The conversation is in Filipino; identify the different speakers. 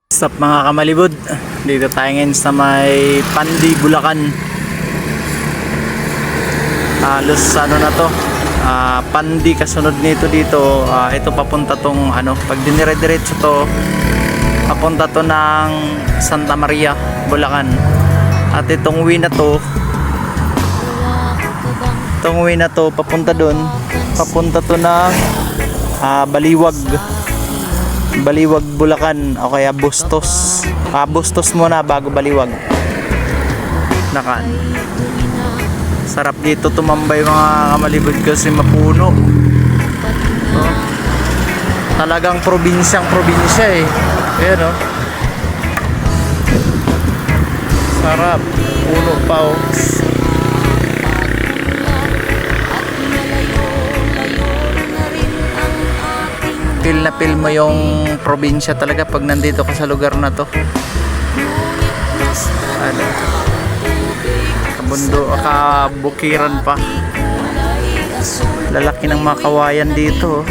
Speaker 1: Stop mga kamalibod, dito tayo ngayon sa may Pandi, Bulacan. Halos ano na to, Pandi kasunod nito dito. Ito papunta tong pag dinire-diretso to, papunta to ng Santa Maria, Bulacan. At itong way na to, papunta doon, papunta to ng Baliwag, Bulacan, o kaya Bustos. Bustos muna bago Baliwag. Sarap dito tumambay mga kamalibod kasi mapuno. Talagang probinsya eh. Ayan o. Sarap. Puno pa o. Feel na feel mo yung probinsya talaga pag nandito ka sa lugar na to. Kabukiran pa. Lalaki ng mga kawayan dito.